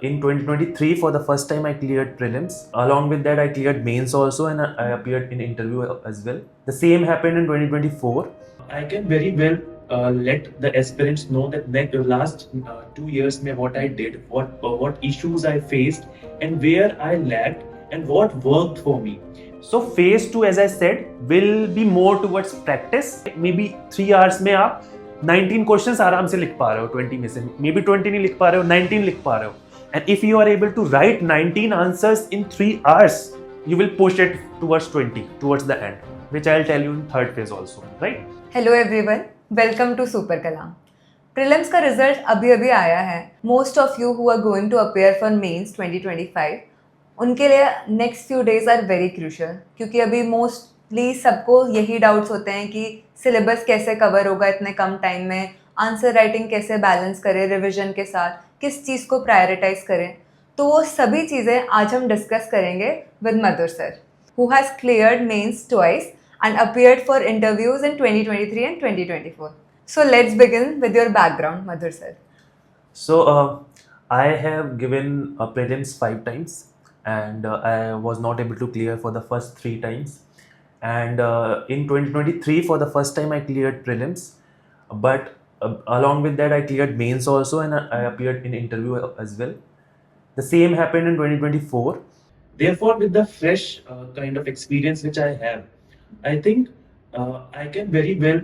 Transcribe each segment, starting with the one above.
In 2023, for the first time, I cleared prelims. Along with that, I cleared mains also, and I appeared in interview as well. The same happened in 2024. I can very well let the aspirants know that last 2 years में what I did, what issues I faced, and where I lacked, and what worked for me. So phase 2, as I said, will be more towards practice. Maybe 3 hours में आप 19 questions आराम से लिख पा रहे हो, 20 में से मे बी 20 नहीं लिख पा रहे हो, 19 लिख पा रहे हो. And if you are able to write 19 answers in 3 hours, you will push it towards 20, towards the end, which I'll tell you in third phase also, right? Hello everyone, welcome to super Kalam. Prelims का result अभी अभी आया है. Most of you who are going to appear for mains 2025, उनके लिए next few days are very crucial, क्योंकि अभी mostly सबको यही डाउट्स होते हैं कि सिलेबस कैसे कवर होगा इतने कम टाइम में, आंसर राइटिंग कैसे बैलेंस करें रिविजन के साथ, किस चीज़ को प्रायोरिटाइज करें. तो वो सभी चीज़ें आज हम डिस्कस करेंगे with Madhur sir, who has cleared mains twice and appeared for interviews in 2023 and 2024. So let's begin with your background, Madhur sir. So I have given prelims 5 times, and I was not able to clear for the first 3 times. And in 2023, for the first time, I cleared prelims, but along with that, I cleared mains also, and I appeared in interview as well. The same happened in 2024. Therefore, with the fresh kind of experience which I have, I think I can very well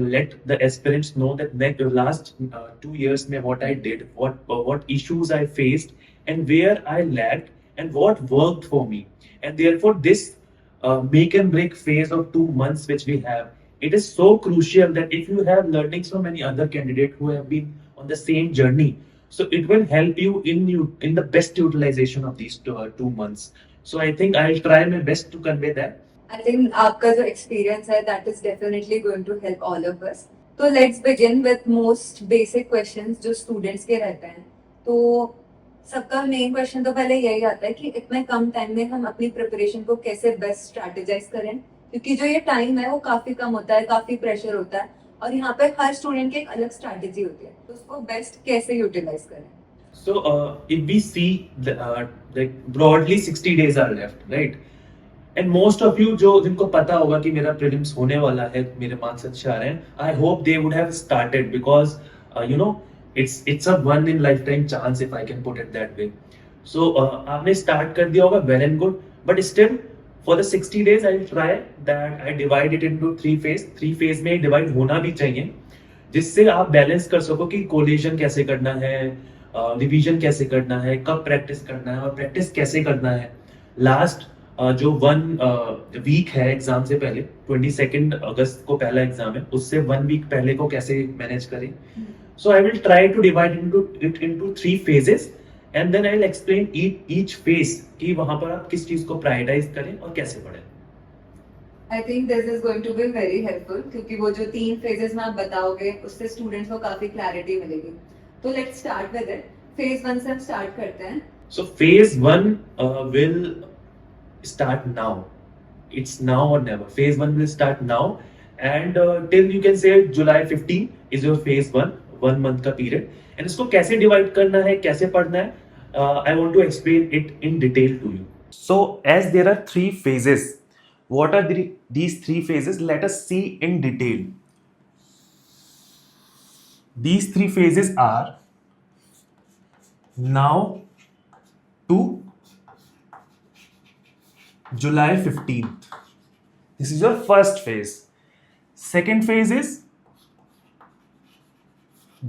let the aspirants know that last 2 years में what I did, what issues I faced, and where I lacked, and what worked for me. And therefore, this make and break phase of 2 months which we have, it is so crucial that if you have learnings from any other candidate who have been on the same journey, so it will help you in the best utilization of these 2 months. So I think I'll try my best to convey that. I think आपका जो experience है that is definitely going to help all of us. तो let's begin with most basic questions जो students के रहते हैं. तो सबका मेन क्वेश्चन तो पहले यही आता है कि इतने कम टाइम में हम अपनी प्रिपरेशन को कैसे बेस्ट स्ट्रैटेजाइज करें, क्योंकि जो ये टाइम है वो काफी कम होता है, काफी प्रेशर होता है, और यहाँ पे हर स्टूडेंट की एक अलग स्ट्रैटेजी होती है, तो उसको बेस्ट कैसे यूटिलाइज करें. So if we see like broadly 60 days are left, right? And most of you जो जिनको पता होगा कि मेरा प्रीलिम्स होने वाला है, मेरे मार्क्स अच्छे आ रहे हैं, I hope they would have started, because you know it's a one in life time chance, if I can put it that way. So आपने स्टार्ट कर दिया होगा, well and good, but still for the 60 days I try that I divide it into 3 phase में divide होना भी चाहिए, जिससे आप बैलेंस कर सको कि कोलिजन कैसे करना है, रिवीजन कैसे करना है, कब प्रैक्टिस करना है, और प्रैक्टिस कैसे करना है. लास्ट जो 1 वीक है एग्जाम से पहले, 22 अगस्त को पहला एग्जाम है, उससे 1 वीक पहले को कैसे मैनेज करें. So I will try to divide it into 3 phases, and then I will explain each phase कि वहां पर आप किस चीज को प्रायोरिटाइज करें और कैसे पढ़ें. I think this is going to be very helpful, क्योंकि वो जो 3 फेजेस में आप बताओगे उससे स्टूडेंट्स को काफी क्लैरिटी मिलेगी. तो let's start with it. Phase 1 से हम स्टार्ट करते हैं. So phase 1 will start now. It's now or never. Phase 1 will start now, and till you can say July 15 is your phase 1, 1 month का period. And इसको कैसे divide करना है, कैसे पढ़ना है, I want to explain it in detail to you. So as there are 3 phases, what are these 3 phases? Let us see in detail. These 3 phases are now to July 15th. This is your first phase. Second phase is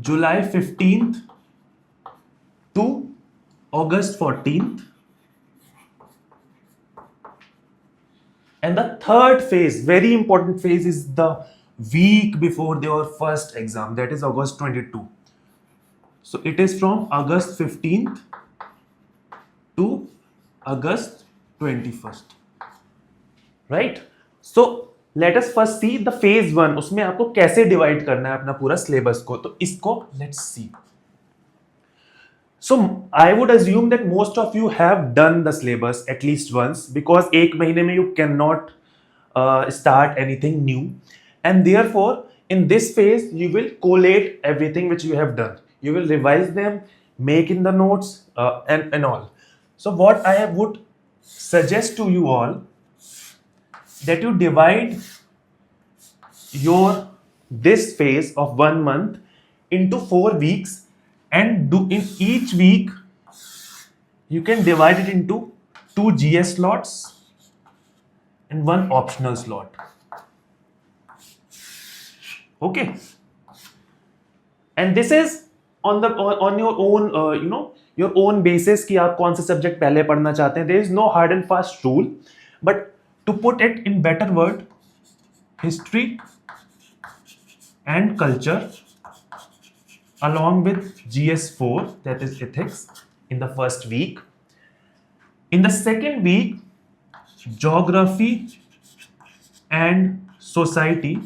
July 15th to August 14th. And the third phase, very important phase, is the week before your first exam, that is August 22. So it is from August 15th to August 21st, right? So let us first see the phase 1. उसमें आपको कैसे divide करना है अपना पूरा syllabus को, तो इसको let's see. So I would assume that most of you have done the syllabus at least once, because एक महीने में you cannot start anything new, and therefore in this phase you will collate everything which you have done. You will revise them, make in the notes, and all. So what I would suggest to you all, that you divide your this phase of 1 month into 4 weeks, and do in each week you can divide it into 2 GS slots and 1 optional slot. Okay, and this is on your own, your own basis कि आप कौन से subject पहले पढ़ना चाहते हैं. There is no hard and fast rule, but to put it in better word, history and culture along with GS4, that is ethics, in the first week. In the second week, geography and society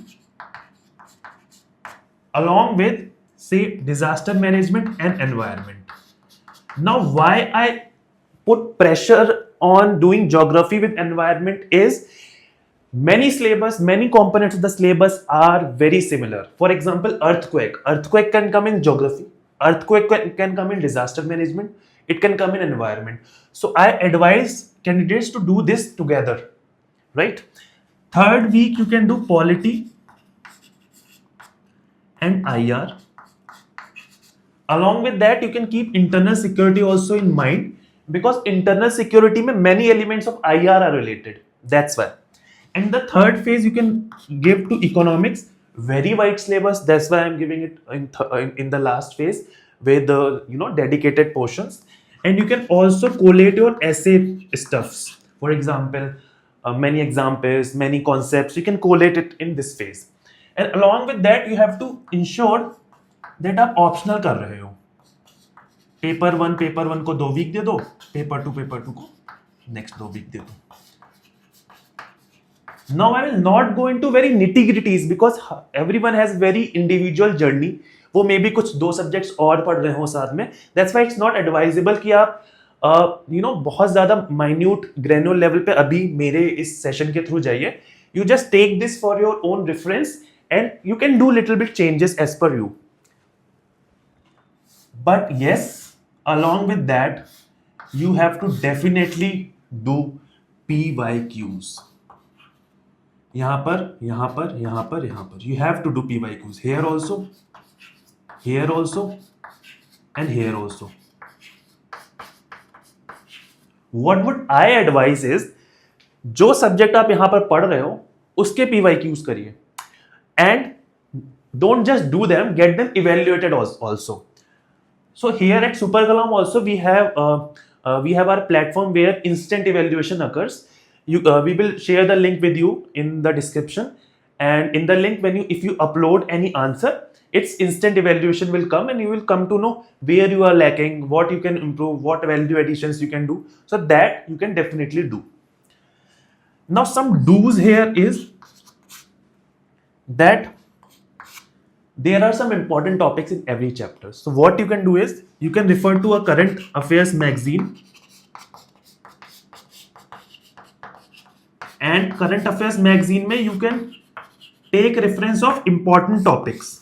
along with, say, disaster management and environment. Now, why I put pressure on doing geography with environment is many syllabus, many components of the syllabus are very similar. For example, earthquake can come in geography, earthquake can come in disaster management, it can come in environment. So I advise candidates to do this together, right? Third week you can do polity and IR. Along with that, you can keep internal security also in mind, because internal security mein many elements of IR are related. That's why. And the third phase you can give to economics, very wide syllabus. That's why I'm giving it in the last phase with the dedicated portions. And you can also collate your essay stuffs. For example, many examples, many concepts. You can collate it in this phase. And along with that, you have to ensure that आप optional कर रहे हो. Paper 1 को 2 week दे दो, paper 2 को next 2 week दे दो. Now I will not go into very nitty-gritties because everyone has very individual journey. वो मे भी कुछ 2 सब्जेक्ट्स और पढ़ रहे हो साथ में. That's why it's not advisable कि आप बहुत ज़्यादा minute granular level पे अभी मेरे इस सेशन के थ्रू जाइए. You just take this for your own reference and you can do little bit changes as per you. But yes, along with that, you have to definitely do PYQs. यहाँ पर. You have to do PYQs here also, and here also. What would I advise is, जो subject आप यहाँ पर पढ़ रहे हो उसके PYQs करिए, and don't just do them, get them evaluated also. So here at Super Kalam also we have our platform where instant evaluation occurs. We will share the link with you in the description, and in the link if you upload any answer, its instant evaluation will come, and you will come to know where you are lacking, what you can improve, what value additions you can do. So that you can definitely do. Now some do's here is that there are some important topics in every chapter. So what you can do is, you can refer to a current affairs magazine, and current affairs magazine mein you can take reference of important topics.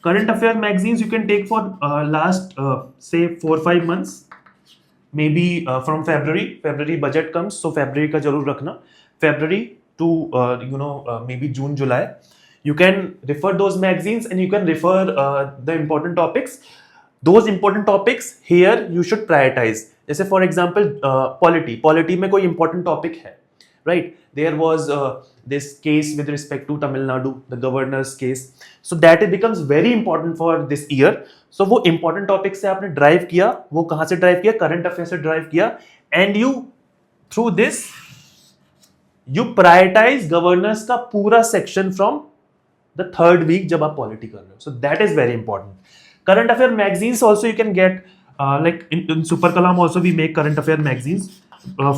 Current affairs magazines you can take for last say 4-5 months, maybe from February budget comes, so February ka jarur rakhna, February to maybe June, July. You can refer those magazines and you can refer the important topics. Those important topics here you should prioritize. जैसे for example polity में कोई important topic है, right? There was this case with respect to Tamil Nadu, the governor's case. So that it becomes very important for this year. So वो important topic से आपने drive किया, वो कहाँ से drive किया? Current affairs से drive किया, and you through this you prioritize governors का पूरा section from the third week जब आप polity कर रहे हो. So that is very important. Current affair magazines also you can get, like in Super Kalam also we make current affair magazines.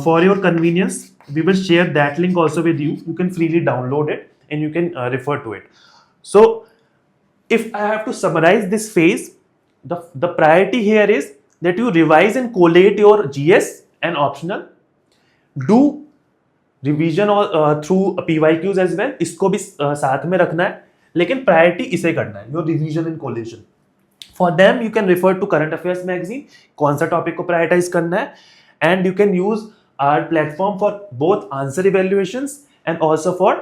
For your convenience, we will share that link also with you. You can freely download it and you can refer to it. So if I have to summarize this phase, the priority here is that you revise and collate your GS and optional. Do revision और through PYQs as well, इसको भी साथ में रखना है. लेकिन priority इसे करना है, your revision and collation. For them you can refer to current affairs magazine, कौन सा टॉपिक को प्रायोरिटाइज करना है, and you can use our platform for both answer evaluations and also for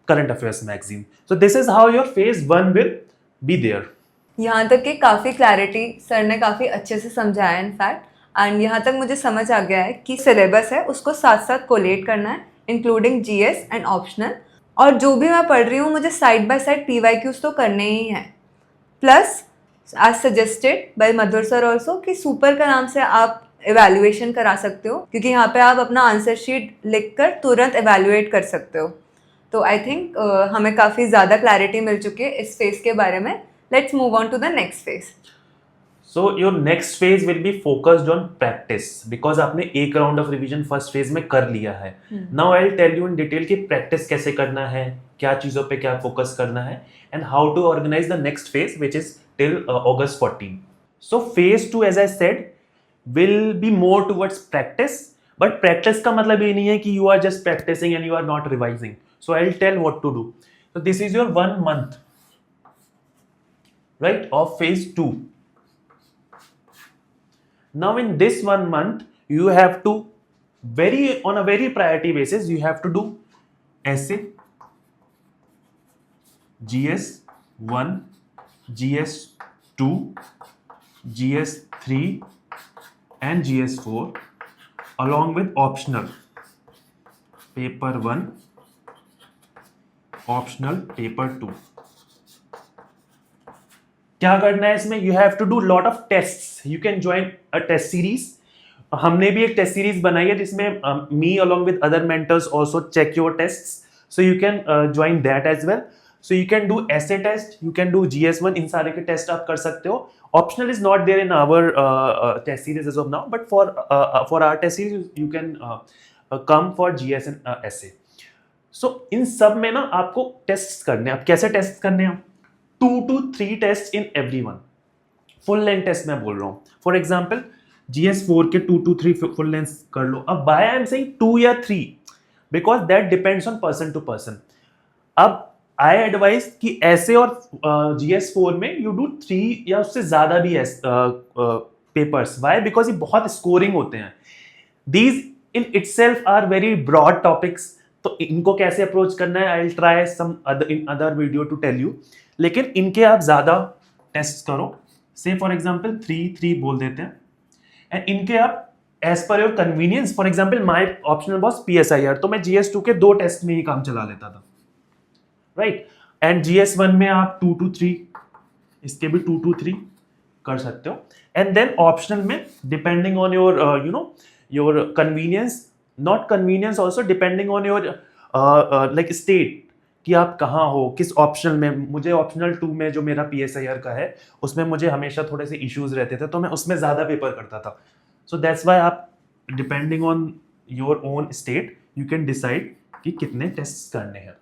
current affairs magazine. So this is how your phase 1 will be there. यहाँ तक कि काफ़ी clarity sir ने काफ़ी अच्छे से समझाया इनफैक्ट. एंड यहाँ तक मुझे समझ आ गया है कि सिलेबस है उसको साथ साथ कोलेट करना है, इंक्लूडिंग जीएस एंड ऑप्शनल. और जो भी मैं पढ़ रही हूँ मुझे साइड बाय साइड PYQs तो करने ही हैं. Plus as suggested by Madhur sir also कि सुपर का नाम से आप एवेल्युएशन करा सकते हो, क्योंकि यहाँ पे आप अपना आंसर शीट लिखकर तुरंत एवेल्युएट कर सकते हो. तो आई थिंक हमें काफ़ी ज़्यादा क्लैरिटी मिल चुकी है इस फेज के बारे में. Let's move on to the next phase. So your next phase will be focused on practice because आपने एक round of revision first phase में कर लिया है. Now I'll tell you in detail कि प्रैक्टिस कैसे करना है, क्या चीज़ों पे क्या फोकस करना है, and how to organize the next phase which is till August 14. So phase 2 as I said will be more towards practice, but practice का मतलब ये नहीं है कि you are just practicing and you are not revising. So I'll tell what to do. So this is your 1 month, right, of phase 2. Now in this 1 month you have to on a very priority basis you have to do essay, GS1, GS2, GS3 and GS4 along with optional paper 1, optional paper 2. क्या करना है इसमें? You have to do lot of tests. You can join a test series. हमने भी एक test series बनाई है जिसमें me along with other mentors also check your tests, so you can join that as well. So you can do essay test, you can do GS1, इन सारे के test आप कर सकते हो. Optional is not there in our test series as of now, but for our test series you can come for GS and essay. So इन सब में ना आपको टेस्ट करने हैं. आप कैसे टेस्ट करने हैं? 2 to 3 test in every one. Full length test मैं बोल रहा हूँ. फॉर एग्जाम्पल GS4 के 2 to 3 फुल लेंथ कर लो. अब वाई आई एम सेइंग 2 या 3 because that depends on person to person. अब आई एडवाइज कि ऐसे और GS4 में यू डू 3 या उससे ज्यादा भी पेपर्स. वाई? बिकॉज ये बहुत स्कोरिंग होते हैं. These in itself are very broad topics. तो इनको कैसे अप्रोच करना है, I will try some other video to tell you. लेकिन इनके आप ज्यादा टेस्ट करो. से फॉर एग्जाम्पल 3 बोल देते हैं, एंड इनके आप as per your convenience. For example my optional was PSIR, तो मैं GS2 के 2 टेस्ट में ही काम चला लेता था, राइट. एंड GS1 में आप 2 to 3, इसके भी 2 to 3 कर सकते हो. एंड देन ऑप्शनल में depending on your your convenience, not convenience also depending on your like state कि आप कहाँ हो, किस ऑप्शनल में. मुझे ऑप्शनल 2 में जो मेरा PSIR का है उसमें मुझे हमेशा थोड़े से इश्यूज रहते थे, तो मैं उसमें ज़्यादा पेपर करता था. सो दैट्स वाई आप depending on your own state you can decide कि कितने टेस्ट करने हैं.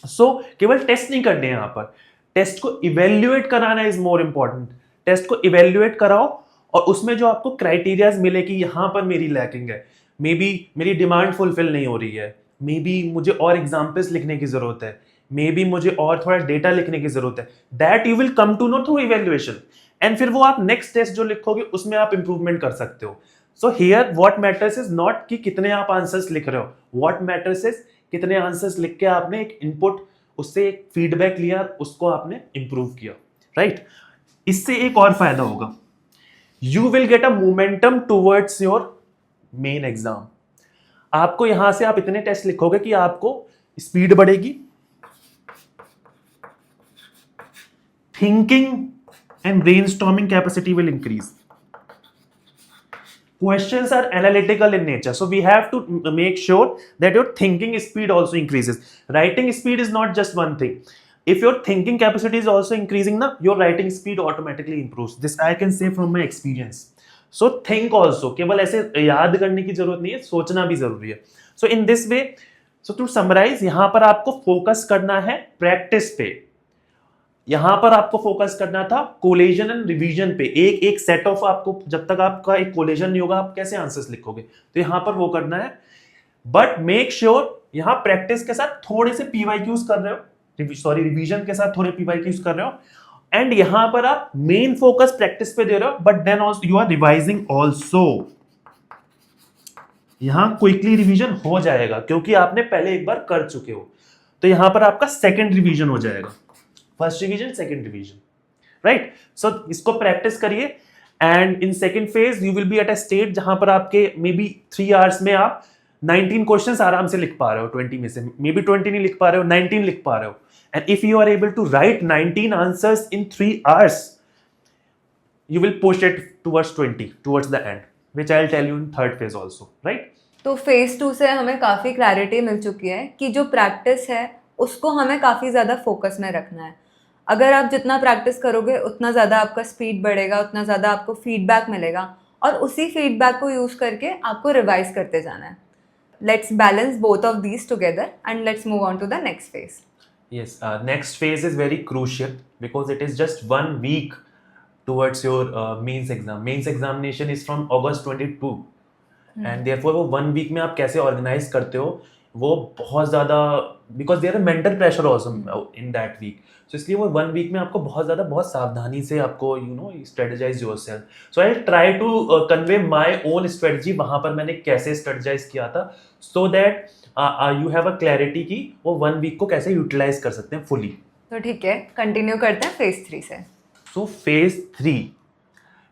सो केवल टेस्ट नहीं करने हैं यहाँ पर, टेस्ट को इवेल्युएट कराना इज मोर इम्पॉर्टेंट. टेस्ट को इवेल्युएट कराओ और उसमें जो आपको क्राइटेरियाज मिले कि यहाँ पर मेरी लैकिंग है, मे बी मेरी डिमांड फुलफिल नहीं हो रही है, मे बी मुझे और एग्जाम्पल्स लिखने की जरूरत है, मे बी मुझे और थोड़ा डेटा लिखने की जरूरत है, that you will come to know through evaluation. And फिर वो आप नेक्स्ट टेस्ट जो लिखोगे उसमें आप इंप्रूवमेंट कर सकते हो. So here what matters is not कि कितने आप आंसर्स लिख रहे हो, व्हाट मैटर्स इज कितने आंसर्स लिख के आपने एक इनपुट, उससे एक फीडबैक लिया, उसको आपने इंप्रूव किया, राइट. इससे एक और फायदा होगा, you will get a momentum towards your main exam. आपको यहां से आप इतने टेस्ट लिखोगे कि आपको स्पीड बढ़ेगी, thinking and brainstorming capacity will increase. Questions are analytical in nature, so we have to make sure that your thinking speed also increases. Writing speed is not just one thing. If your thinking capacity is also increasing, na, your writing speed automatically improves. This I can say from my experience. So think also. केवल ऐसे याद करने की जरूरत नहीं है, सोचना भी जरूरी है. So in this way, so to summarize, यहाँ पर आपको फोकस करना है प्रैक्टिस पे. यहां पर आपको फोकस करना था कोलेजन एंड रिवीजन पे. एक सेट ऑफ आपको, जब तक आपका एक कोलेजन नहीं होगा आप कैसे आंसर्स लिखोगे, तो यहां पर वो करना है. बट मेक श्योर यहां प्रैक्टिस के साथ थोड़े से PYQs कर रहे हो, सॉरी रिवीजन के साथ थोड़े पीवाई यूज कर रहे हो, एंड यहां पर आप मेन फोकस प्रैक्टिस पे दे रहे हो, but then also you are revising also. यहां क्विकली रिवीजन हो जाएगा क्योंकि आपने पहले एक बार कर चुके हो, तो यहां पर आपका सेकंड रिवीजन हो जाएगा, first revision second revision, right. So इसको प्रैक्टिस करिए, and in second phase you will be at a state जहां पर आपके मे बी 3 आवर्स में आप 19 क्वेश्चंस आराम से लिख पा रहे हो, 20 में से मे बी 20 नहीं लिख पा रहे हो, 19 लिख पा रहे हो, and if you are able to write 19 answers in 3 hours, you will push it towards 20 towards the end, which I'll tell you in third phase also, right? तो फेज 2 से हमें काफ़ी क्लैरिटी मिल चुकी है कि जो प्रैक्टिस है उसको हमें काफ़ी ज़्यादा फोकस में रखना है। अगर आप जितना प्रैक्टिस करोगे उतना ज़्यादा आपका स्पीड बढ़ेगा, उतना ज़्यादा आपको फीडबैक मिलेगा, और उसी फीडबैक को यूज़ करके आपको रिवाइज करते जाना है। Let's balance both of these together and let's move on to the next phase. Yes, next phase is very crucial because it is just 1 week towards your mains exam. Mains examination is from August 22, and therefore वो 1 week में आप कैसे organize करते हो वो बहुत ज़्यादा, because there are mental pressure also in that week. So इसलिए वो 1 week में आपको बहुत ज़्यादा बहुत सावधानी से आपको strategize yourself. So I'll try to convey my own strategy, वहाँ पर मैंने कैसे strategize किया था, so that you have a clarity कि वो 1 week को कैसे utilize कर सकते हैं fully. तो ठीक है, कंटिन्यू करते हैं फेज 3 से। So phase 3,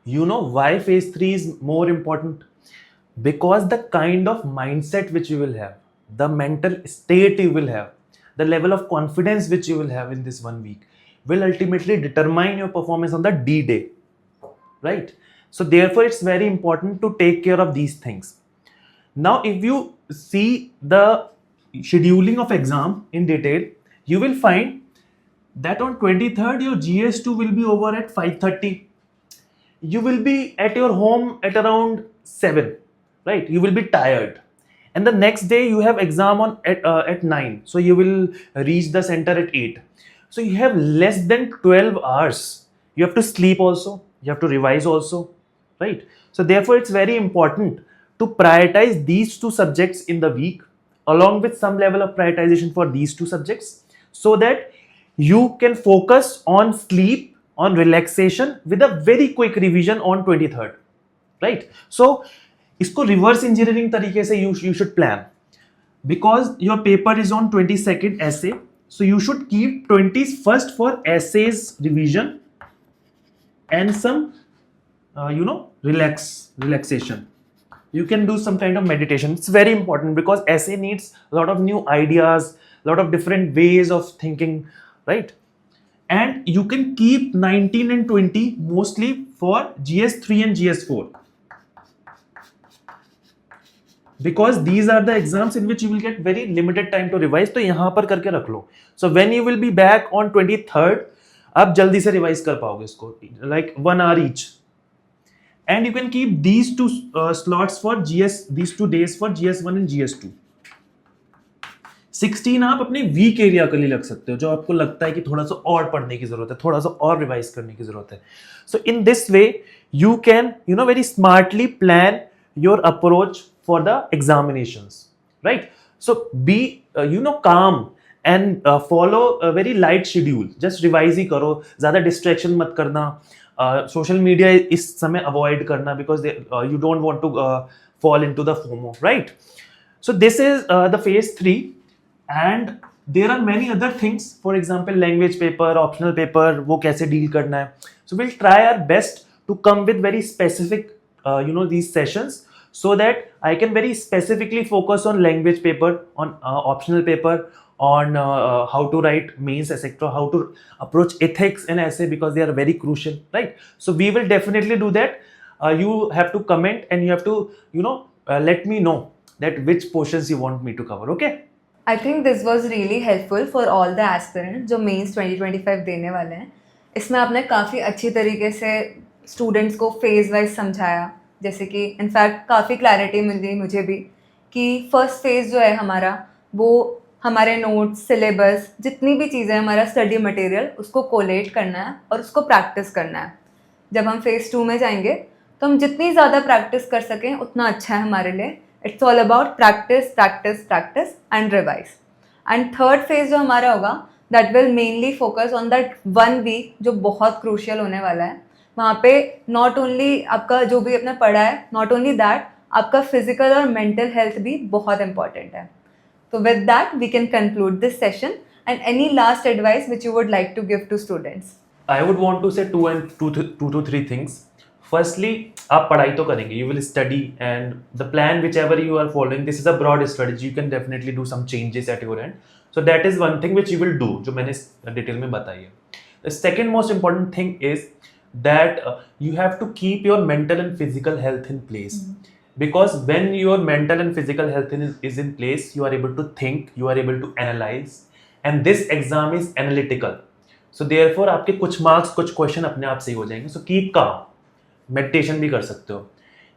you know why phase 3 is more important? Because the kind of mindset which you will have, the mental state you will have, the level of confidence which you will have in this 1 week will ultimately determine your performance on the D-Day, right? So therefore it's very important to take care of these things. Now if you see the scheduling of exam in detail, you will find that on 23rd your GS2 will be over at 5:30. You will be at your home at around 7, right? You will be tired, and the next day you have exam on at 9, so you will reach the center at 8. So you have less than 12 hours. You have to sleep also, you have to revise also, right? So therefore it's very important to prioritize these 2 subjects in the week, along with some level of prioritization for these 2 subjects, so that you can focus on sleep, on relaxation, with a very quick revision on 23rd, right? So इसको reverse engineering तरीके से you should plan, because your paper is on 22nd essay, so you should keep 21st for essays revision and some relaxation. You can do some kind of meditation. It's very important because essay needs a lot of new ideas, a lot of different ways of thinking, right? And you can keep 19 and 20 mostly for GS3 and GS4, because these are the exams in which you will get very limited time to revise. तो यहाँ पर करके रख लो. So when you will be back on 23rd, आप जल्दी से revise कर पाओगे इसको, like 1 hour each. And you can keep these 2 slots for these 2 days for GS1 and GS2. 16 आप अपने वीक एरिया के लिए लग सकते हो, जो आपको लगता है कि थोड़ा सा और पढ़ने की जरूरत है, थोड़ा सा और रिवाइज करने की जरूरत है. So in this way you can very smartly plan your approach for the examinations, right? So be calm and follow a very light schedule. Just revise ही करो, ज्यादा डिस्ट्रैक्शन मत करना. सोशल मीडिया इस समय अवॉइड करना, because you don't want to fall into the FOMO, right? So this is the phase 3, and there are many other things. For example, language paper, optional paper, वो कैसे deal करना है. So we'll try our best to come with very specific these sessions, so that I can very specifically focus on language paper, on optional paper, on how to write mains, etc., how to approach ethics and essay, because they are very crucial, right? So we will definitely do that. You have to comment and you have to let me know that which portions you want me to cover, okay? I think this was really helpful for all the aspirants जो mains 2025 देने वाले हैं. इसमें आपने काफ़ी अच्छी तरीके से स्टूडेंट्स को फेज वाइज समझाया, जैसे कि इनफैक्ट काफ़ी क्लैरिटी मिल गई मुझे भी कि फर्स्ट फेज जो है हमारा, वो हमारे नोट्स, सिलेबस, जितनी भी चीज़ें हमारा स्टडी मटेरियल, उसको कोलेट करना है और उसको प्रैक्टिस करना है. जब हम फेज़ 2 में जाएंगे तो हम जितनी ज़्यादा प्रैक्टिस कर सकें उतना अच्छा है हमारे लिए. It's all about practice practice practice and revise. And third phase जो हमारा होगा that will mainly focus on that 1 week जो बहुत क्रूशियल होने वाला है. वहाँ पे नॉट ओनली आपका जो भी आपने पढ़ा है, नॉट ओनली दैट आपका फिजिकल और मेंटल हेल्थ भी बहुत इंपॉर्टेंट है. So with that, we can conclude this session. And any last advice which you would like to give to students? I would want to say two to three things. Firstly, आप पढ़ाई तो करेंगे, you will study, and the plan whichever you are following, this is a broad strategy. You can definitely do some changes at your end. So that is one thing which you will do, जो मैंने detail में बताई है. The second most important thing is that you have to keep your mental and physical health in place. Because when your mental and physical health is in place, you are able to think, you are able to analyze, and this exam is analytical. So therefore आपके कुछ marks, कुछ question अपने आप सही हो जाएंगे. So keep calm. Meditation भी कर सकते हो.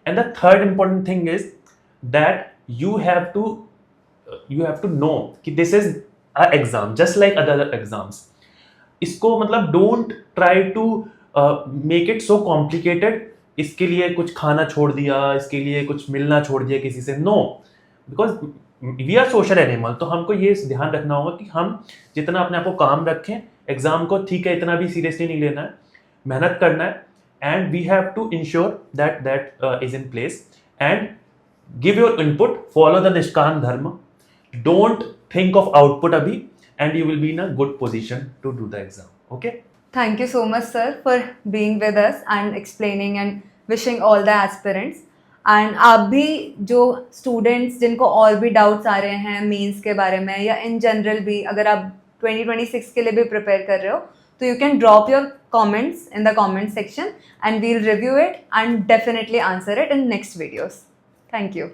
And the third important thing is that you have to know कि this is a exam just like other exams. इसको मतलब don't try to make it so complicated. इसके लिए कुछ खाना छोड़ दिया, इसके लिए कुछ मिलना छोड़ दिया किसी से. No, because we are social animal. तो हमको ये ध्यान रखना होगा कि हम जितना अपने आप को काम रखें, एग्जाम को ठीक है इतना भी सीरियसली नहीं लेना है, मेहनत करना है, and we have to ensure that is in place and give your input, follow the निष्काम धर्म, डोंट थिंक ऑफ आउटपुट अभी, and you will be in a good position to do the exam. Okay, Thank you so much, sir, for being with us and explaining and wishing all the aspirants. And आप भी जो students जिनको और भी doubts आ रहे हैं mains के बारे में या in general भी, अगर आप 2026 के लिए भी prepare कर रहे हो, तो you can drop your comments in the comment section and we'll review it and definitely answer it in next videos. Thank you.